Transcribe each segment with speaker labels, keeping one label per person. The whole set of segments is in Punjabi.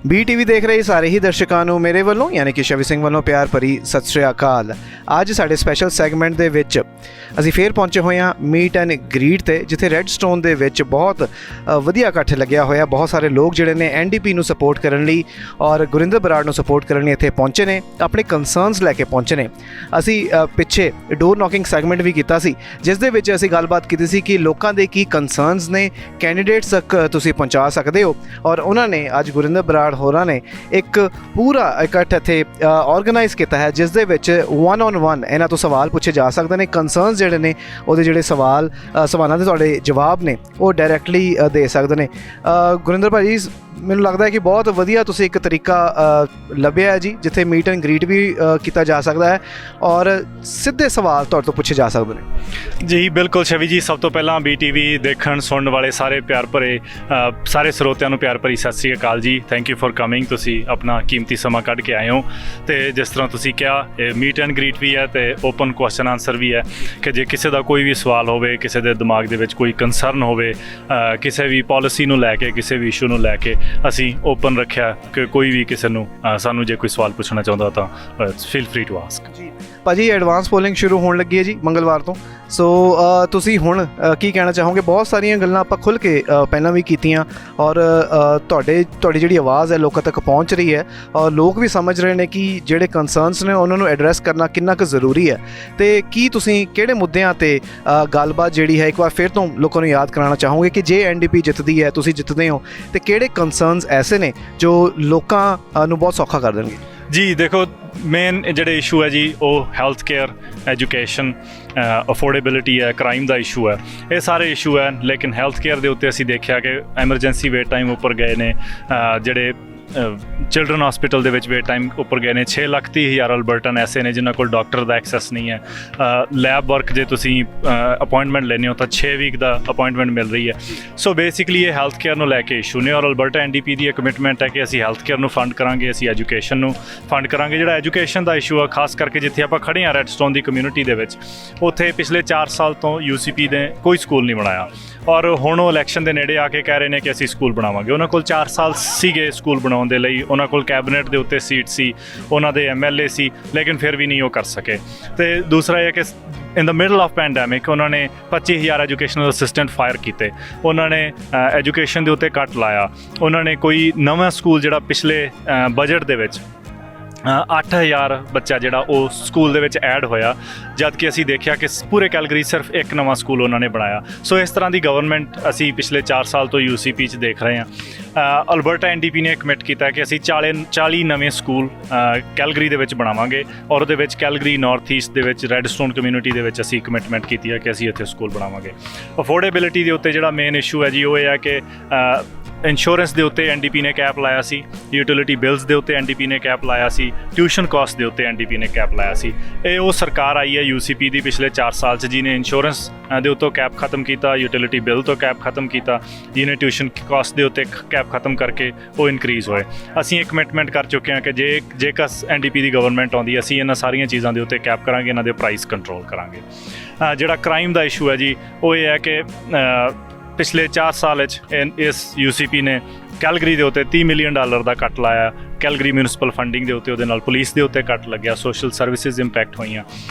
Speaker 1: BTV ਦੇਖ ਰਹੇ ਸਾਰੇ ਹੀ ਦਰਸ਼ਕਾਂ ਨੂੰ ਮੇਰੇ ਵੱਲੋਂ ਯਾਨੀ ਕਿ ਸ਼ਵੀ ਸਿੰਘ ਵੱਲੋਂ ਪਿਆਰ ਭਰੀ ਸਤਿ ਸ਼੍ਰੀ ਅਕਾਲ। ਅੱਜ ਸਾਡੇ ਸਪੈਸ਼ਲ ਸੈਗਮੈਂਟ ਦੇ ਵਿੱਚ ਅਸੀਂ ਫੇਰ ਪਹੁੰਚੇ ਹੋਏ ਹਾਂ ਮੀਟ ਐਂਡ ਗ੍ਰੀਟ ਤੇ, ਜਿੱਥੇ ਰੈੱਡ ਸਟੋਨ ਦੇ ਵਿੱਚ ਬਹੁਤ ਵਧੀਆ ਇਕੱਠ ਲੱਗਿਆ ਹੋਇਆ। ਬਹੁਤ ਸਾਰੇ ਲੋਕ ਜਿਹੜੇ ਨੇ NDP ਨੂੰ ਸਪੋਰਟ ਕਰਨ ਲਈ ਔਰ ਗੁਰਿੰਦਰ ਬਰਾੜ ਨੂੰ ਸਪੋਰਟ ਕਰਨ ਲਈ ਇੱਥੇ ਪਹੁੰਚੇ ਨੇ, ਆਪਣੇ ਕੰਸਰਨਸ ਲੈ ਕੇ ਪਹੁੰਚੇ ਨੇ। ਅਸੀਂ ਪਿੱਛੇ ਡੋਰ ਨੌਕਿੰਗ ਸੈਗਮੈਂਟ ਵੀ ਕੀਤਾ ਸੀ, ਜਿਸ ਦੇ ਵਿੱਚ ਅਸੀਂ ਗੱਲਬਾਤ ਕੀਤੀ ਸੀ ਕਿ ਲੋਕਾਂ ਦੇ ਕੀ ਕੰਸਰਨਸ ਨੇ, ਕੈਂਡੀਡੇਟਸ ਤੱਕ ਤੁਸੀਂ ਪਹੁੰਚਾ ਸਕਦੇ ਹੋ। ਔਰ ਉਹਨਾਂ ਨੇ ਅੱਜ ਗੁਰਿੰਦਰ ਬਰਾੜ ਹੋਰਾਂ ਨੇ ਇੱਕ ਪੂਰਾ ਇਕੱਠ ਇੱਥੇ ਆਰਗੇਨਾਈਜ਼ ਕੀਤਾ ਹੈ, ਜਿਸ ਦੇ ਵਿੱਚ 1-on-1 ਇਹਨਾਂ ਤੋਂ ਸਵਾਲ ਪੁੱਛੇ ਜਾ ਸਕਦੇ ਨੇ। ਕੰਸਰਨਸ ਜਿਹੜੇ ਨੇ ਉਹਦੇ ਜਿਹੜੇ ਸਵਾਲਾਂ ਦੇ ਤੁਹਾਡੇ ਜਵਾਬ ਨੇ ਉਹ ਡਾਇਰੈਕਟਲੀ ਦੇ ਸਕਦੇ ਨੇ। ਗੁਰਿੰਦਰ ਭਾਜੀ, ਮੈਨੂੰ ਲੱਗਦਾ ਹੈ ਕਿ ਬਹੁਤ ਵਧੀਆ ਤੁਸੀਂ ਇੱਕ ਤਰੀਕਾ ਲੱਭਿਆ ਹੈ ਜੀ, ਜਿੱਥੇ ਮੀਟ ਐਂਡ ਗ੍ਰੀਟ ਵੀ ਕੀਤਾ ਜਾ ਸਕਦਾ ਹੈ ਔਰ ਸਿੱਧੇ ਸਵਾਲ ਤੁਹਾਡੇ ਤੋਂ ਪੁੱਛੇ ਜਾ ਸਕਦੇ ਨੇ।
Speaker 2: ਜੀ ਬਿਲਕੁਲ ਸ਼ਵੀ ਜੀ, ਸਭ ਤੋਂ ਪਹਿਲਾਂ BTV ਦੇਖਣ ਸੁਣਨ ਵਾਲੇ ਸਾਰੇ ਪਿਆਰ ਭਰੇ ਸਾਰੇ ਸਰੋਤਿਆਂ ਨੂੰ ਪਿਆਰ ਭਰੀ ਸਤਿ ਸ਼੍ਰੀ ਅਕਾਲ ਜੀ। Thank you for coming. ਤੁਸੀਂ ਆਪਣਾ ਕੀਮਤੀ ਸਮਾਂ ਕੱਢ ਕੇ ਆਏ ਹੋ ਅਤੇ ਜਿਸ ਤਰ੍ਹਾਂ ਤੁਸੀਂ ਕਿਹਾ ਇਹ ਮੀਟ ਐਂਡ ਗ੍ਰੀਟ ਵੀ ਹੈ ਅਤੇ ਓਪਨ ਕੁਐਸਚਨ ਆਨਸਰ ਵੀ ਹੈ ਕਿ ਜੇ ਕਿਸੇ ਦਾ ਕੋਈ ਵੀ ਸਵਾਲ ਹੋਵੇ, ਕਿਸੇ ਦੇ ਦਿਮਾਗ ਦੇ ਵਿੱਚ ਕੋਈ ਕੰਸਰਨ ਹੋਵੇ, ਕਿਸੇ ਵੀ ਪਾਲਿਸੀ ਨੂੰ ਲੈ ਕੇ, ਕਿਸੇ ਵੀ ਇਸ਼ੂ ਨੂੰ ਲੈ ਕੇ, ਅਸੀਂ ਓਪਨ ਰੱਖਿਆ ਕਿ ਕੋਈ ਵੀ ਕਿਸੇ ਨੂੰ ਸਾਨੂੰ ਜੇ ਕੋਈ ਸਵਾਲ ਪੁੱਛਣਾ ਚਾਹੁੰਦਾ ਤਾਂ ਫੀਲ ਫਰੀ ਟੂ ਆਸਕ। ਜੀ
Speaker 1: ਭਾਜੀ, ਐਡਵਾਂਸ ਪੋਲਿੰਗ ਸ਼ੁਰੂ ਹੋਣ ਲੱਗੀ ਹੈ ਜੀ ਮੰਗਲਵਾਰ ਤੋਂ, ਸੋ ਤੁਸੀਂ ਹੁਣ ਕੀ ਕਹਿਣਾ ਚਾਹੋਗੇ? ਬਹੁਤ ਸਾਰੀਆਂ ਗੱਲਾਂ ਆਪਾਂ ਖੁੱਲ੍ਹ ਕੇ ਪਹਿਲਾਂ ਵੀ ਕੀਤੀਆਂ ਔਰ ਤੁਹਾਡੀ ਜਿਹੜੀ ਆਵਾਜ਼ ਹੈ ਲੋਕਾਂ ਤੱਕ ਪਹੁੰਚ ਰਹੀ ਹੈ ਔਰ ਲੋਕ ਵੀ ਸਮਝ ਰਹੇ ਨੇ ਕਿ ਜਿਹੜੇ ਕੰਸਰਨਸ ਨੇ ਉਹਨਾਂ ਨੂੰ ਐਡਰੈਸ ਕਰਨਾ ਕਿੰਨਾ ਕੁ ਜ਼ਰੂਰੀ ਹੈ। ਅਤੇ ਕੀ ਤੁਸੀਂ ਕਿਹੜੇ ਮੁੱਦਿਆਂ 'ਤੇ ਗੱਲਬਾਤ ਜਿਹੜੀ ਹੈ ਇੱਕ ਵਾਰ ਫਿਰ ਤੋਂ ਲੋਕਾਂ ਨੂੰ ਯਾਦ ਕਰਾਉਣਾ ਚਾਹੋਗੇ ਕਿ ਜੇ NDP ਜਿੱਤਦੀ ਹੈ, ਤੁਸੀਂ ਜਿੱਤਦੇ ਹੋ, ਅਤੇ ਕਿਹੜੇ ਕੰਸਰਨਸ ਐਸੇ ਨੇ ਜੋ ਲੋਕਾਂ ਨੂੰ ਬਹੁਤ ਸੌਖਾ ਕਰ ਦੇਣਗੇ?
Speaker 2: ਜੀ ਦੇਖੋ, ਮੇਨ ਜਿਹੜੇ ਇਸ਼ੂ ਹੈ ਜੀ ਉਹ ਹੈਲਥ ਕੇਅਰ, ਐਜੂਕੇਸ਼ਨ, ਅਫੋਰਡੇਬਿਲਿਟੀ ਹੈ, ਕ੍ਰਾਈਮ ਦਾ ਇਸ਼ੂ ਹੈ, ਇਹ ਸਾਰੇ ਇਸ਼ੂ ਹੈ। ਲੇਕਿਨ ਹੈਲਥ ਕੇਅਰ ਦੇ ਉੱਤੇ ਅਸੀਂ ਦੇਖਿਆ ਕਿ ਐਮਰਜੈਂਸੀ ਵੇਟ ਟਾਈਮ ਉੱਪਰ ਗਏ ਨੇ, ਜਿਹੜੇ ਚਿਲਡਰਨ ਹਸਪੀਟਲ ਦੇ ਵਿੱਚ ਵੇਟ ਟਾਈਮ ਉੱਪਰ ਗਏ ਨੇ। 6,30,000 ਅਲਬਰਟਨ ਐਸੇ ਨੇ ਜਿਨ੍ਹਾਂ ਕੋਲ ਡਾਕਟਰ ਦਾ ਐਕਸੈਸ ਨਹੀਂ ਹੈ। ਲੈਬ ਵਰਕ ਜੇ ਤੁਸੀਂ ਅਪਾਇੰਟਮੈਂਟ ਲੈਂਦੇ ਹੋ ਤਾਂ 6 ਵੀਕ ਦਾ ਅਪਾਇੰਟਮੈਂਟ ਮਿਲ ਰਹੀ ਹੈ। ਸੋ ਬੇਸਿਕਲੀ ਇਹ ਹੈਲਥ ਕੇਅਰ ਨੂੰ ਲੈ ਕੇ ਇਸ਼ੂ ਨੇ ਔਰ ਅਲਬਰਟਾ NDP ਦੀ ਇਹ ਕਮਿਟਮੈਂਟ ਹੈ ਕਿ ਅਸੀਂ ਹੈਲਥ ਕੇਅਰ ਨੂੰ ਫੰਡ ਕਰਾਂਗੇ, ਅਸੀਂ ਐਜੂਕੇਸ਼ਨ ਨੂੰ ਫੰਡ ਕਰਾਂਗੇ। ਜਿਹੜਾ ਐਜੂਕੇਸ਼ਨ ਦਾ ਇਸ਼ੂ ਆ, ਖਾਸ ਕਰਕੇ ਜਿੱਥੇ ਆਪਾਂ ਖੜ੍ਹੇ ਹਾਂ ਰੈੱਡ ਸਟੋਨ ਦੀ ਕਮਿਊਨਿਟੀ ਦੇ ਵਿੱਚ, ਉੱਥੇ ਪਿਛਲੇ 4 ਸਾਲ ਤੋਂ UCP ਨੇ ਕੋਈ ਸਕੂਲ ਨਹੀਂ ਬਣਾਇਆ ਔਰ ਹੁਣ ਉਹ ਇਲੈਕਸ਼ਨ ਦੇ ਨੇੜੇ ਆ ਕੇ ਕਹਿ ਰਹੇ ਨੇ ਕਿ ਅਸੀਂ ਸਕੂਲ ਬਣਾਵਾਂਗੇ। ਉਹਨਾਂ ਕੋਲ 4 ਸਾਲ ਸੀਗੇ ਸਕੂਲ ਬਣਾਉਣ ਦੇ ਲਈ, ਉਹਨਾਂ ਕੋਲ ਕੈਬਨਿਟ ਦੇ ਉੱਤੇ ਸੀਟ ਸੀ, ਉਹਨਾਂ ਦੇ MLA ਸੀ, ਲੇਕਿਨ ਫਿਰ ਵੀ ਨਹੀਂ ਉਹ ਕਰ ਸਕੇ। ਅਤੇ ਦੂਸਰਾ ਇਹ ਹੈ ਕਿ ਇਨ ਦ ਮਿਡਲ ਆਫ ਪੈਂਡੈਮਿਕ ਉਹਨਾਂ ਨੇ 25,000 ਐਜੂਕੇਸ਼ਨਲ ਅਸਿਸਟੈਂਟ ਫਾਇਰ ਕੀਤੇ, ਉਹਨਾਂ ਨੇ ਐਜੂਕੇਸ਼ਨ ਦੇ ਉੱਤੇ ਕੱਟ ਲਾਇਆ, ਉਹਨਾਂ ਨੇ ਕੋਈ ਨਵਾਂ ਸਕੂਲ ਜਿਹੜਾ ਪਿਛਲੇ ਬਜਟ ਦੇ ਵਿੱਚ 8,000 ਬੱਚਾ ਜਿਹੜਾ ਉਹ ਸਕੂਲ ਦੇ ਵਿੱਚ ਐਡ ਹੋਇਆ, ਜਦ ਕਿ ਅਸੀਂ ਦੇਖਿਆ ਕਿ ਪੂਰੇ ਕੈਲਗਰੀ ਸਿਰਫ ਇੱਕ ਨਵਾਂ ਸਕੂਲ ਉਹਨਾਂ ਨੇ ਬਣਾਇਆ। ਸੋ ਇਸ ਤਰ੍ਹਾਂ ਦੀ ਗਵਰਨਮੈਂਟ ਅਸੀਂ ਪਿਛਲੇ 4 ਸਾਲ ਤੋਂ UCP 'ਚ ਦੇਖ ਰਹੇ ਹਾਂ। ਅਲਬਰਟਾ NDP ਨੇ ਕਮਿਟ ਕੀਤਾ ਕਿ ਅਸੀਂ 40 ਨਵੇਂ ਸਕੂਲ ਕੈਲਗਰੀ ਦੇ ਵਿੱਚ ਬਣਾਵਾਂਗੇ ਔਰ ਉਹਦੇ ਵਿੱਚ ਕੈਲਗਰੀ ਨਾਰਥ ਈਸਟ ਦੇ ਵਿੱਚ ਰੈੱਡ ਸਟੋਨ ਕਮਿਊਨਿਟੀ ਦੇ ਵਿੱਚ ਅਸੀਂ ਕਮਿਟਮੈਂਟ ਕੀਤੀ ਹੈ ਕਿ ਅਸੀਂ ਇੱਥੇ ਸਕੂਲ ਬਣਾਵਾਂਗੇ। ਅਫੋਰਡੇਬਿਲਿਟੀ ਦੇ ਉੱਤੇ ਜਿਹੜਾ ਮੇਨ ਇਸ਼ੂ ਹੈ ਜੀ ਉਹ ਇਹ ਹੈ ਕਿ ਇੰਸ਼ੋਰੈਂਸ ਦੇ ਉੱਤੇ NDP ਨੇ ਕੈਪ ਲਾਇਆ ਸੀ, ਯੂਟਿਲਿਟੀ ਬਿਲਸ ਦੇ ਉੱਤੇ NDP ਨੇ ਕੈਪ ਲਾਇਆ ਸੀ, ਟਿਊਸ਼ਨ ਕਾਸਟ ਦੇ ਉੱਤੇ NDP ਨੇ ਕੈਪ ਲਾਇਆ ਸੀ। ਇਹ ਉਹ ਸਰਕਾਰ ਆਈ ਹੈ UCP ਦੀ ਪਿਛਲੇ 4 ਸਾਲ 'ਚ ਜਿਹਨੇ ਇੰਸ਼ੋਰੈਂਸ ਦੇ ਉੱਤੋਂ ਕੈਪ ਖਤਮ ਕੀਤਾ, ਯੂਟਿਲਿਟੀ ਬਿੱਲ ਤੋਂ ਕੈਪ ਖਤਮ ਕੀਤਾ, ਜਿਹਨੇ ਟਿਊਸ਼ਨ ਕਾਸਟ ਦੇ ਉੱਤੇ ਕੈਪ ਖਤਮ ਕਰਕੇ ਉਹ ਇਨਕਰੀਜ਼ ਹੋਏ। ਅਸੀਂ ਇੱਕ ਕਮਿਟਮੈਂਟ ਕਰ ਚੁੱਕੇ ਹਾਂ ਕਿ ਜੇਕਰ NDP ਦੀ ਗਵਰਨਮੈਂਟ ਆਉਂਦੀ, ਅਸੀਂ ਇਹਨਾਂ ਸਾਰੀਆਂ ਚੀਜ਼ਾਂ ਦੇ ਉੱਤੇ ਕੈਪ ਕਰਾਂਗੇ, ਇਹਨਾਂ ਦੇ ਪ੍ਰਾਈਸ ਕੰਟਰੋਲ ਕਰਾਂਗੇ। ਜਿਹੜਾ ਕ੍ਰਾਈਮ ਦਾ ਇਸ਼ੂ ਹੈ ਜੀ ਉਹ ਇਹ ਹੈ ਕਿ ਪਿਛਲੇ 4 ਸਾਲ ਵਿੱਚ ਇਸ UCP ਨੇ ਕੈਲਗਰੀ ਦੇ ਉੱਤੇ $30 ਮਿਲੀਅਨ ਦਾ ਕੱਟ ਲਾਇਆ। ਕੈਲਗਰੀ ਮਿਊਨਿਸਪਲ ਫੰਡਿੰਗ ਦੇ ਉੱਤੇ, ਉਹਦੇ ਨਾਲ ਪੁਲਿਸ ਦੇ ਉੱਤੇ ਕੱਟ ਲੱਗਿਆ, ਸੋਸ਼ਲ ਸਰਵਿਸਿਜ਼ ਇੰਪੈਕਟ ਹੋਈਆਂ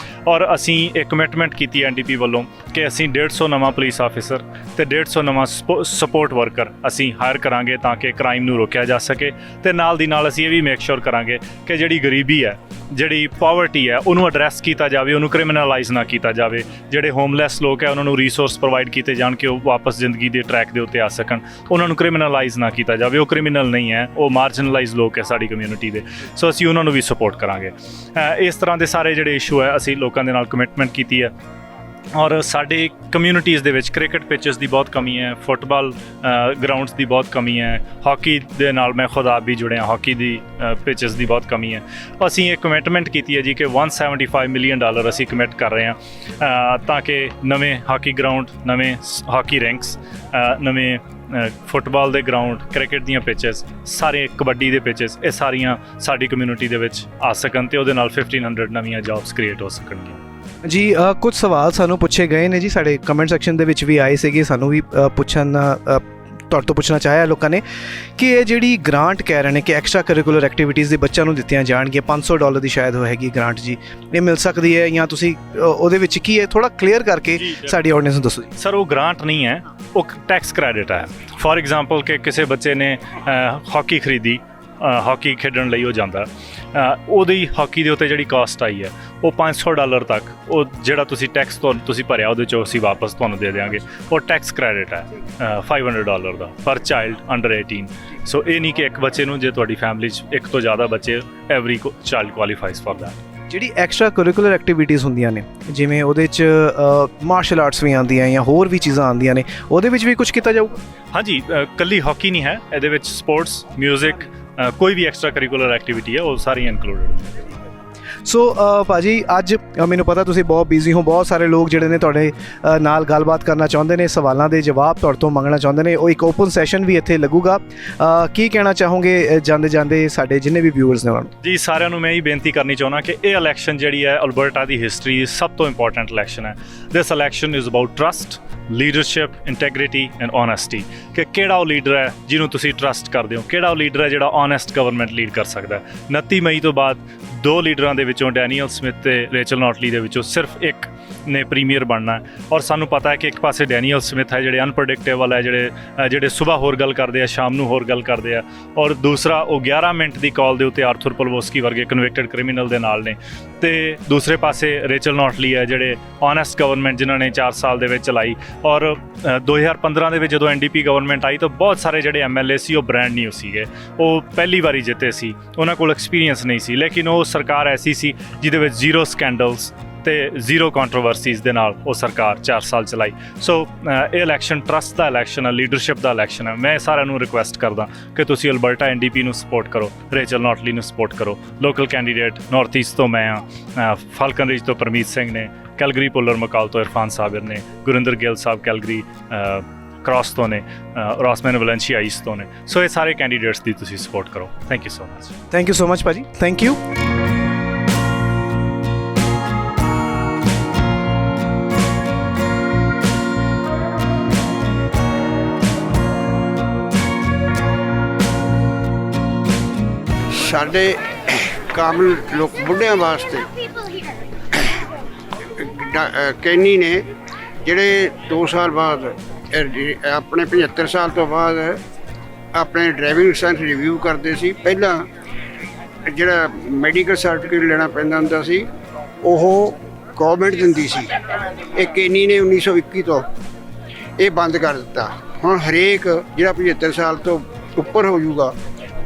Speaker 2: ਔਰ ਅਸੀਂ ਇੱਕ ਕਮਿਟਮੈਂਟ ਕੀਤੀ NDP ਵੱਲੋਂ ਕਿ ਅਸੀਂ 150 ਨਵਾਂ ਪੁਲਿਸ ਆਫਿਸਰ ਅਤੇ 150 ਨਵਾਂ ਸਪੋਰਟ ਵਰਕਰ ਅਸੀਂ ਹਾਇਰ ਕਰਾਂਗੇ ਤਾਂ ਕਿ ਕ੍ਰਾਈਮ ਨੂੰ ਰੋਕਿਆ ਜਾ ਸਕੇ। ਅਤੇ ਨਾਲ ਦੀ ਨਾਲ ਅਸੀਂ ਇਹ ਵੀ ਮੇਕ ਸ਼ੋਰ ਕਰਾਂਗੇ ਕਿ ਜਿਹੜੀ ਗਰੀਬੀ ਹੈ, ਜਿਹੜੀ ਪਾਵਰਟੀ ਹੈ, ਉਹਨੂੰ ਐਡਰੈਸ ਕੀਤਾ ਜਾਵੇ, ਉਹਨੂੰ ਕ੍ਰਿਮੀਨਲਾਈਜ਼ ਨਾ ਕੀਤਾ ਜਾਵੇ। ਜਿਹੜੇ ਹੋਮਲੈਸ ਲੋਕ ਹੈ ਉਹਨਾਂ ਨੂੰ ਰਿਸੋਰਸ ਪ੍ਰੋਵਾਈਡ ਕੀਤੇ ਜਾਣ ਕਿ ਉਹ ਵਾਪਸ ਜ਼ਿੰਦਗੀ ਦੇ ਟਰੈਕ ਦੇ ਉੱਤੇ ਆ ਸਕਣ, ਉਹਨਾਂ ਨੂੰ ਕ੍ਰਿਮੀਨਲਾਈਜ਼ ਨਾ ਕੀਤਾ ਜਾਵੇ। ਉਹ ਕ੍ਰਿਮੀਨਲ ਨਹੀਂ ਹੈ, ਉਹ ਮਾਰਜਨਲਾਈਜ਼ ਲੋਕ ਹੈ ਸਾਡੀ ਕਮਿਊਨਿਟੀ ਦੇ। ਸੋ ਅਸੀਂ ਉਹਨਾਂ ਨੂੰ ਵੀ ਸਪੋਰਟ ਕਰਾਂਗੇ। ਇਸ ਤਰ੍ਹਾਂ ਦੇ ਸਾਰੇ ਜਿਹੜੇ ਇਸ਼ੂ ਹੈ ਅਸੀਂ ਲੋਕਾਂ ਦੇ ਨਾਲ ਕਮਿਟਮੈਂਟ ਕੀਤੀ ਹੈ। ਔਰ ਸਾਡੇ ਕਮਿਊਨਿਟੀਜ਼ ਦੇ ਵਿੱਚ ਕ੍ਰਿਕਟ ਪਿਚਸ ਦੀ ਬਹੁਤ ਕਮੀ ਹੈ, ਫੁੱਟਬਾਲ ਗਰਾਊਂਡਸ ਦੀ ਬਹੁਤ ਕਮੀ ਹੈ, ਹਾਕੀ ਦੇ ਨਾਲ ਮੈਂ ਖੁਦ ਆਪ ਵੀ ਜੁੜਿਆ, ਹਾਕੀ ਦੀ ਪਿਚਸ ਦੀ ਬਹੁਤ ਕਮੀ ਹੈ। ਅਸੀਂ ਇਹ ਕਮਿਟਮੈਂਟ ਕੀਤੀ ਹੈ ਜੀ ਕਿ $175 ਮਿਲੀਅਨ ਅਸੀਂ ਕਮਿਟ ਕਰ ਰਹੇ ਹਾਂ ਤਾਂ ਕਿ ਨਵੇਂ ਹਾਕੀ ਗਰਾਊਂਡ, ਨਵੇਂ ਹਾਕੀ ਰੈਂਕਸ, ਨਵੇਂ ਫੁੱਟਬਾਲ ਦੇ ਗਰਾਊਂਡ, ਕ੍ਰਿਕਟ ਦੀਆਂ ਪਿਚਸ, ਸਾਰੇ ਕਬੱਡੀ ਦੇ ਪਿਚਸ, ਇਹ ਸਾਰੀਆਂ ਸਾਡੀ ਕਮਿਊਨਿਟੀ ਦੇ ਵਿੱਚ ਆ ਸਕਣ ਅਤੇ ਉਹਦੇ ਨਾਲ 1500 ਨਵੀਆਂ ਜੌਬਸ ਕ੍ਰੀਏਟ ਹੋ ਸਕਣਗੀਆਂ।
Speaker 1: ਜੀ ਕੁਝ ਸਵਾਲ ਸਾਨੂੰ ਪੁੱਛੇ ਗਏ ਨੇ ਜੀ, ਸਾਡੇ ਕਮੈਂਟ ਸੈਕਸ਼ਨ ਦੇ ਵਿੱਚ ਵੀ ਆਏ ਸੀਗੇ, ਸਾਨੂੰ ਵੀ ਪੁੱਛਣ ਤੁਹਾਡੇ ਤੋਂ ਪੁੱਛਣਾ ਚਾਹਿਆ ਲੋਕਾਂ ਨੇ ਕਿ ਇਹ ਜਿਹੜੀ ਗ੍ਰਾਂਟ ਕਹਿ ਰਹੇ ਨੇ ਕਿ ਐਕਸਟਰਾ ਕਰਿਕੂਲਰ ਐਕਟੀਵਿਟੀਜ਼ ਦੇ ਬੱਚਿਆਂ ਨੂੰ ਦਿੱਤੀਆਂ ਜਾਣਗੀਆਂ, $500 ਦੀ ਸ਼ਾਇਦ ਉਹ ਹੈਗੀ ਗ੍ਰਾਂਟ ਜੀ, ਇਹ ਮਿਲ ਸਕਦੀ ਹੈ ਜਾਂ ਤੁਸੀਂ ਉਹਦੇ ਵਿੱਚ ਕੀ ਹੈ ਥੋੜਾ ਕਲੀਅਰ ਕਰਕੇ ਸਾਡੀ ਆਡੀਅנס ਨੂੰ ਦੱਸੋ ਜੀ।
Speaker 2: ਸਰ ਉਹ ਗ੍ਰਾਂਟ ਨਹੀਂ ਹੈ, ਉਹ ਟੈਕਸ ਕ੍ਰੈਡਿਟ ਹੈ। ਫੋਰ ਐਗਜ਼ਾਮਪਲ ਕਿ ਕਿਸੇ ਬੱਚੇ ਨੇ ਹਾਕੀ ਖਰੀਦੀ, ਹਾਕੀ ਖੇਡਣ ਲਈ ਉਹ ਜਾਂਦਾ, ਉਹਦੀ ਹਾਕੀ ਦੇ ਉੱਤੇ ਜਿਹੜੀ ਕਾਸਟ ਆਈ ਹੈ ਉਹ $500 ਤੱਕ, ਉਹ ਜਿਹੜਾ ਤੁਸੀਂ ਟੈਕਸ ਤੁਸੀਂ ਭਰਿਆ ਉਹਦੇ 'ਚੋਂ ਅਸੀਂ ਵਾਪਸ ਤੁਹਾਨੂੰ ਦੇ ਦਿਆਂਗੇ। ਉਹ ਟੈਕਸ ਕ੍ਰੈਡਿਟ ਹੈ $500 ਦਾ ਪਰ ਚਾਈਲਡ ਅੰਡਰ 18। ਸੋ ਇਹ ਨਹੀਂ ਕਿ ਇੱਕ ਬੱਚੇ ਨੂੰ, ਜੇ ਤੁਹਾਡੀ ਫੈਮਿਲੀ 'ਚ ਇੱਕ ਤੋਂ ਜ਼ਿਆਦਾ ਬੱਚੇ, ਐਵਰੀ ਚਾਈਲਡ ਕੁਆਲੀਫਾਈਜ਼ ਫॉर दैट।
Speaker 1: ਜਿਹੜੀ ਐਕਸਟਰਾ ਕਰਿਕੂਲਰ ਐਕਟੀਵਿਟੀਜ਼ ਹੁੰਦੀਆਂ ਨੇ, ਜਿਵੇਂ ਉਹਦੇ 'ਚ ਮਾਰਸ਼ਲ ਆਰਟਸ ਵੀ ਆਉਂਦੀਆਂ ਜਾਂ ਹੋਰ ਵੀ ਚੀਜ਼ਾਂ ਆਉਂਦੀਆਂ ਨੇ, ਉਹਦੇ ਵਿੱਚ ਵੀ ਕੁਝ ਕੀਤਾ ਜਾਊਗਾ?
Speaker 2: ਹਾਂਜੀ, ਕੱਲੀ ਹਾਕੀ ਨਹੀਂ ਹੈ ਇਹਦੇ ਵਿੱਚ, ਸਪੋਰਟਸ, ਮਿਊਜ਼ਿਕ, ਕੋਈ ਵੀ ਐਕਸਟਰਾ ਕਰਿਕੂਲਰ ਐਕਟੀਵਿਟੀ ਹੈ ਉਹ ਸਾਰੀਆਂ ਇਨਕਲੂਡਡ ਨੇ।
Speaker 1: ਸੋ ਭਾਜੀ ਅੱਜ ਮੈਨੂੰ ਪਤਾ ਤੁਸੀਂ ਬਹੁਤ ਬਿਜ਼ੀ ਹੋ, ਬਹੁਤ ਸਾਰੇ ਲੋਕ ਜਿਹੜੇ ਨੇ ਤੁਹਾਡੇ ਨਾਲ ਗੱਲਬਾਤ ਕਰਨਾ ਚਾਹੁੰਦੇ ਨੇ, ਸਵਾਲਾਂ ਦੇ ਜਵਾਬ ਤੁਹਾਡੇ ਤੋਂ ਮੰਗਣਾ ਚਾਹੁੰਦੇ ਨੇ, ਉਹ ਇੱਕ ਓਪਨ ਸੈਸ਼ਨ ਵੀ ਇੱਥੇ ਲੱਗੂਗਾ। ਕੀ ਕਹਿਣਾ ਚਾਹੋਗੇ ਜਾਂਦੇ ਜਾਂਦੇ ਸਾਡੇ ਜਿੰਨੇ ਵੀ ਵਿਊਅਰਸ ਨੇ ਉਹਨਾਂ ਨੂੰ?
Speaker 2: ਜੀ ਸਾਰਿਆਂ ਨੂੰ ਮੈਂ ਇਹ ਬੇਨਤੀ ਕਰਨੀ ਚਾਹੁੰਦਾ ਕਿ ਇਹ ਇਲੈਕਸ਼ਨ ਜਿਹੜੀ ਹੈ ਅਲਬਰਟਾ ਦੀ ਹਿਸਟਰੀ ਦੀ ਸਭ ਤੋਂ ਇੰਪੋਰਟੈਂਟ ਇਲੈਕਸ਼ਨ ਹੈ। This election is about trust, leadership, integrity and honesty, ਕਿ ਕਿਹੜਾ ਉਹ ਲੀਡਰ ਹੈ ਜਿਹਨੂੰ ਤੁਸੀਂ ਟਰਸਟ ਕਰਦੇ ਹੋ, ਕਿਹੜਾ ਉਹ ਲੀਡਰ ਹੈ ਜਿਹੜਾ ਓਨੈਸਟ ਗਵਰਨਮੈਂਟ ਲੀਡ ਕਰ ਸਕਦਾ ਹੈ। 29 ਮਈ ਤੋਂ ਬਾਅਦ 2 ਲੀਡਰਾਂ ਦੇ ਵਿੱਚੋਂ, ਡੈਨੀਅਲ ਸਮਿਥ ਤੇ ਰੇਚਲ ਨੋਟਲੀ ਦੇ ਵਿੱਚੋਂ ਸਿਰਫ ਇੱਕ ਨੇ ਪ੍ਰੀਮੀਅਰ ਬਣਨਾ। ਔਰ ਸਾਨੂੰ ਪਤਾ ਹੈ ਕਿ ਇੱਕ ਪਾਸੇ ਡੈਨੀਅਲ ਸਮਿਥ ਹੈ ਜਿਹੜੇ ਅਨਪ੍ਰੈਡਿਕਟੇਬਲ ਹੈ, ਜਿਹੜੇ ਸਵੇਰ ਹੋਰ ਗੱਲ ਕਰਦੇ ਆ, ਸ਼ਾਮ ਨੂੰ ਹੋਰ ਗੱਲ ਕਰਦੇ ਆ, ਔਰ ਦੂਸਰਾ ਉਹ 11 ਮਿੰਟ ਦੀ ਕਾਲ ਦੇ ਉੱਤੇ ਆਰਥਰ ਪਲਵੋਸਕੀ ਵਰਗੇ ਕਨਵਿਕਟਡ ਕ੍ਰਿਮੀਨਲ ਦੇ ਨਾਲ ਨੇ, ਤੇ ਦੂਸਰੇ ਪਾਸੇ ਰੇਚਲ ਨੋਟਲੀ ਹੈ ਜਿਹੜੇ ਓਨੈਸਟ ਗਵਰਨਮੈਂਟ ਜਿਨ੍ਹਾਂ ਨੇ 4 ਸਾਲ ਦੇ ਵਿੱਚ ਚਲਾਈ। ਔਰ 2015 ਦੇ ਵਿੱਚ ਜਦੋਂ NDP ਗਵਰਨਮੈਂਟ ਆਈ ਤਾਂ ਬਹੁਤ ਸਾਰੇ ਜਿਹੜੇ MLA ਸੀ ਉਹ ਬ੍ਰਾਂਡ ਨਿਊ ਸੀਗੇ, ਉਹ ਪਹਿਲੀ ਵਾਰੀ ਜਿੱਤੇ ਸੀ, ਉਹਨਾਂ ਕੋਲ ਐਕਸਪੀਰੀਅੰਸ ਨਹੀਂ ਸੀ, ਲੇਕਿਨ ਉਹ ਸਰਕਾਰ ਐਸੀ ਸੀ ਜਿਹਦੇ ਵਿੱਚ ਜ਼ੀਰੋ ਸਕੈਂਡਲਸ ਤੇ ਜ਼ੀਰੋ ਕੰਟਰੋਵਰਸੀਜ਼ ਦੇ ਨਾਲ ਉਹ ਸਰਕਾਰ 4 ਸਾਲ ਚਲਾਈ। ਸੋ ਇਹ ਇਲੈਕਸ਼ਨ ਟਰਸਟ ਦਾ ਇਲੈਕਸ਼ਨ ਹੈ, ਲੀਡਰਸ਼ਿਪ ਦਾ ਇਲੈਕਸ਼ਨ ਹੈ। ਮੈਂ ਸਾਰਿਆਂ ਨੂੰ ਰਿਕੁਐਸਟ ਕਰਦਾ ਕਿ ਤੁਸੀਂ ਅਲਬਰਟਾ NDP ਨੂੰ ਸਪੋਰਟ ਕਰੋ, ਰੇਚਲ ਨੋਟਲੀ ਨੂੰ ਸਪੋਰਟ ਕਰੋ। ਲੋਕਲ ਕੈਂਡੀਡੇਟ ਨਾਰਥ ਈਸਟ ਤੋਂ ਮੈਂ ਹਾਂ, ਫਾਲਕਨ ਰਿਜ ਤੋਂ ਪਰਮੀਤ ਸਿੰਘ ਨੇ, ਕੈਲਗਰੀ ਪੋਲਰ ਮਕਾਲ ਤੋਂ ਇਰਫਾਨ ਸਾਬਿਰ ਨੇ, ਗੁਰਿੰਦਰ ਗਿੱਲ ਸਾਹਿਬ ਕੈਲਗਰੀ ਕ੍ਰਾਸ ਤੋਂ ਨੇ, ਰੋਸਮੈਨ ਵਲੈਂਸ਼ੀਆ ਈਸਟ ਤੋਂ ਨੇ। ਸੋ ਇਹ ਸਾਰੇ ਕੈਂਡੀਡੇਟਸ ਦੀ ਤੁਸੀਂ ਸਪੋਰਟ ਕਰੋ। Thank you so much.
Speaker 1: Thank you so much ਭਾਜੀ, ਥੈਂਕ ਯੂ।
Speaker 3: ਸਾਡੇ ਕਾਮਲ ਲੋਕ ਬੁੱਢਿਆਂ ਵਾਸਤੇ ਕੈਨੀ ਨੇ ਜਿਹੜੇ 2 ਸਾਲ ਬਾਅਦ ਆਪਣੇ 75 ਸਾਲ ਤੋਂ ਬਾਅਦ ਆਪਣੇ ਡਰਾਈਵਿੰਗ ਲਾਇਸੈਂਸ ਰਿਵਿਊ ਕਰਦੇ ਸੀ। ਪਹਿਲਾਂ ਜਿਹੜਾ ਮੈਡੀਕਲ ਸਰਟੀਫਿਕੇਟ ਲੈਣਾ ਪੈਂਦਾ ਹੁੰਦਾ ਸੀ ਉਹ ਗੌਰਮੈਂਟ ਦਿੰਦੀ ਸੀ, ਇਹ ਕੈਨੀ ਨੇ 1921 ਤੋਂ ਇਹ ਬੰਦ ਕਰ ਦਿੱਤਾ। ਹੁਣ ਹਰੇਕ ਜਿਹੜਾ 75 ਸਾਲ ਤੋਂ ਉੱਪਰ ਹੋ ਜਾਊਗਾ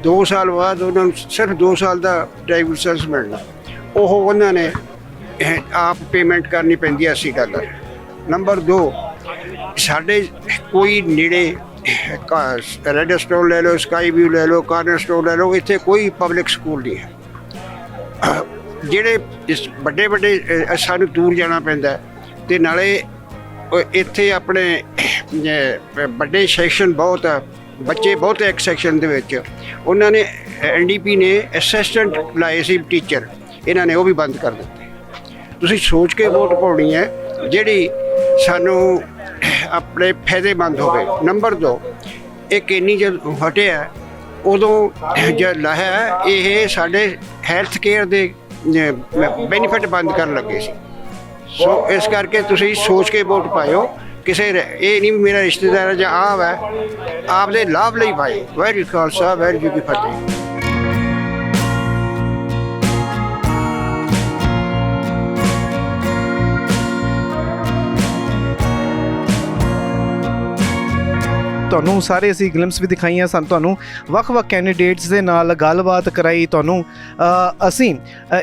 Speaker 3: 2 ਸਾਲ ਬਾਅਦ ਉਹਨਾਂ ਨੂੰ ਸਿਰਫ 2 ਸਾਲ ਦਾ ਡਰਾਈਵਿੰਗ ਲਾਇਸੈਂਸ ਮਿਲਣਾ। ਉਹ ਉਹਨਾਂ ਨੇ ਆਪ ਪੇਮੈਂਟ ਕਰਨੀ ਪੈਂਦੀ ਹੈ $80। ਨੰਬਰ 2, ਸਾਡੇ ਕੋਈ ਨੇੜੇ ਰੈਡ ਸਟੋਰ ਲੈ ਲਓ, ਸਕਾਈ ਵਿਊ ਲੈ ਲਓ, ਕਾਰਨਰ ਸਟੋਰ ਲੈ ਲਓ, ਇੱਥੇ ਕੋਈ ਪਬਲਿਕ ਸਕੂਲ ਨਹੀਂ ਹੈ। ਜਿਹੜੇ ਵੱਡੇ ਸਾਨੂੰ ਦੂਰ ਜਾਣਾ ਪੈਂਦਾ ਅਤੇ ਨਾਲੇ ਇੱਥੇ ਆਪਣੇ ਵੱਡੇ ਸੈਕਸ਼ਨ ਬਹੁਤ ਆ, ਬੱਚੇ ਬਹੁਤ ਇੱਕ ਸੈਕਸ਼ਨ ਦੇ ਵਿੱਚ। ਉਹਨਾਂ ਨੇ NDP ਨੇ ਅਸਿਸਟੈਂਟ ਲਾਏ ਸੀ ਟੀਚਰ, ਇਹਨਾਂ ਨੇ ਉਹ ਵੀ ਬੰਦ ਕਰ ਦਿੱਤੇ। ਤੁਸੀਂ ਸੋਚ ਕੇ ਵੋਟ ਪਾਉਣੀ ਹੈ ਜਿਹੜੀ ਸਾਨੂੰ ਆਪਣੇ ਫਾਇਦੇਮੰਦ ਹੋਵੇ। ਨੰਬਰ 2, ਇਹ ਕੈਨੀ ਜਦ ਹਟਿਆ ਉਦੋਂ ਜਦ ਲਾਇਆ ਇਹ ਸਾਡੇ ਹੈਲਥ ਕੇਅਰ ਦੇ ਬੈਨੀਫਿਟ ਬੰਦ ਕਰਨ ਲੱਗੇ ਸੀ। ਸੋ ਇਸ ਕਰਕੇ ਤੁਸੀਂ ਸੋਚ ਕੇ ਵੋਟ ਪਾਇਓ। ਕਿਸੇ ਇਹ ਨਹੀਂ ਮੇਰਾ ਰਿਸ਼ਤੇਦਾਰ ਜਾਂ ਆਪ ਹੈ, ਆਪਦੇ ਲਾਭ ਲਈ ਪਾਏ। ਵਾਹਿਗੁਰੂ ਖਾਲਸਾ, ਵਾਹਿਗੁਰੂ ਜੀ ਕੀ ਫਤਿਹ।
Speaker 1: ਤੁਹਾਨੂੰ ਸਾਰੇ ਅਸੀਂ ਗਲਿੰਪਸ ਵੀ ਦਿਖਾਈਆਂ, ਸਾਨੂੰ ਤੁਹਾਨੂੰ ਵੱਖ-ਵੱਖ ਕੈਂਡੀਡੇਟਸ ਦੇ ਨਾਲ ਗੱਲਬਾਤ ਕਰਾਈ, ਤੁਹਾਨੂੰ ਅਸੀਂ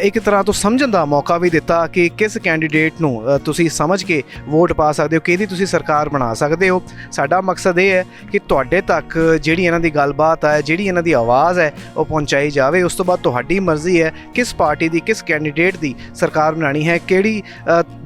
Speaker 1: ਇੱਕ ਤਰ੍ਹਾਂ ਤੋਂ ਸਮਝਣ ਦਾ ਮੌਕਾ ਵੀ ਦਿੱਤਾ ਕਿ ਕਿਸ ਕੈਂਡੀਡੇਟ ਨੂੰ ਤੁਸੀਂ ਸਮਝ ਕੇ ਵੋਟ ਪਾ ਸਕਦੇ ਹੋ, ਕਿਹਦੀ ਤੁਸੀਂ ਸਰਕਾਰ ਬਣਾ ਸਕਦੇ ਹੋ। ਸਾਡਾ ਮਕਸਦ ਇਹ ਹੈ ਕਿ ਤੁਹਾਡੇ ਤੱਕ ਜਿਹੜੀ ਇਹਨਾਂ ਦੀ ਗੱਲਬਾਤ ਹੈ, ਜਿਹੜੀ ਇਹਨਾਂ ਦੀ ਆਵਾਜ਼ ਹੈ ਉਹ ਪਹੁੰਚਾਈ ਜਾਵੇ। ਉਸ ਤੋਂ ਬਾਅਦ ਤੁਹਾਡੀ ਮਰਜ਼ੀ ਹੈ ਕਿਸ ਪਾਰਟੀ ਦੀ, ਕਿਸ ਕੈਂਡੀਡੇਟ ਦੀ ਸਰਕਾਰ ਬਣਾਉਣੀ ਹੈ, ਕਿਹੜੀ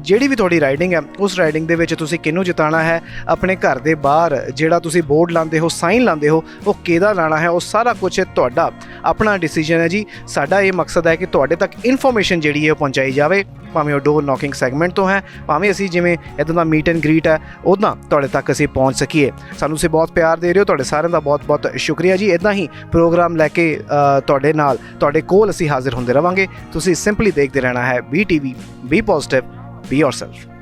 Speaker 1: ਜਿਹੜੀ ਵੀ ਤੁਹਾਡੀ ਰਾਈਡਿੰਗ ਹੈ ਉਸ ਰਾਈਡਿੰਗ ਦੇ ਵਿੱਚ ਤੁਸੀਂ ਕਿਹਨੂੰ ਜਿਤਾਉਣਾ ਹੈ, ਆਪਣੇ ਘਰ ਦੇ ਬਾਹਰ ਜਿਹੜਾ ਤੁਸੀਂ ਬੋਰਡ ਲਾਉਂਦੇ ਹੋ, ਸਾਈਨ ਲਾਉਂਦੇ ਹੋ, ਉਹ ਕਿਹਦਾ ਲਾਣਾ ਹੈ, ਉਹ ਸਾਰਾ ਕੁਝ ਤੁਹਾਡਾ ਆਪਣਾ ਡਿਸੀਜਨ ਹੈ ਜੀ। ਸਾਡਾ ਇਹ ਮਕਸਦ ਹੈ ਕਿ ਤੁਹਾਡੇ ਤੱਕ ਇਨਫੋਰਮੇਸ਼ਨ ਜਿਹੜੀ ਹੈ ਉਹ ਪਹੁੰਚਾਈ ਜਾਵੇ, ਭਾਵੇਂ ਉਹ ਡੋਰ ਨੌਕਿੰਗ ਸੈਗਮੈਂਟ ਤੋਂ ਹੈ, ਭਾਵੇਂ ਅਸੀਂ ਜਿਵੇਂ ਇੱਦਾਂ ਦਾ ਮੀਟ ਐਂਡ ਗ੍ਰੀਟ ਹੈ ਉੱਦਾਂ ਤੁਹਾਡੇ ਤੱਕ ਅਸੀਂ ਪਹੁੰਚ ਸਕੀਏ। ਸਾਨੂੰ ਤੁਸੀਂ ਬਹੁਤ ਪਿਆਰ ਦੇ ਰਹੇ ਹੋ, ਤੁਹਾਡੇ ਸਾਰਿਆਂ ਦਾ ਬਹੁਤ ਬਹੁਤ ਸ਼ੁਕਰੀਆ ਜੀ। ਇੱਦਾਂ ਹੀ ਪ੍ਰੋਗਰਾਮ ਲੈ ਕੇ ਤੁਹਾਡੇ ਨਾਲ ਤੁਹਾਡੇ ਕੋਲ ਅਸੀਂ ਹਾਜ਼ਰ ਹੁੰਦੇ ਰਵਾਂਗੇ। ਤੁਸੀਂ ਸਿੰਪਲੀ ਦੇਖਦੇ ਰਹਿਣਾ ਹੈ BTV, B positive, B yourself.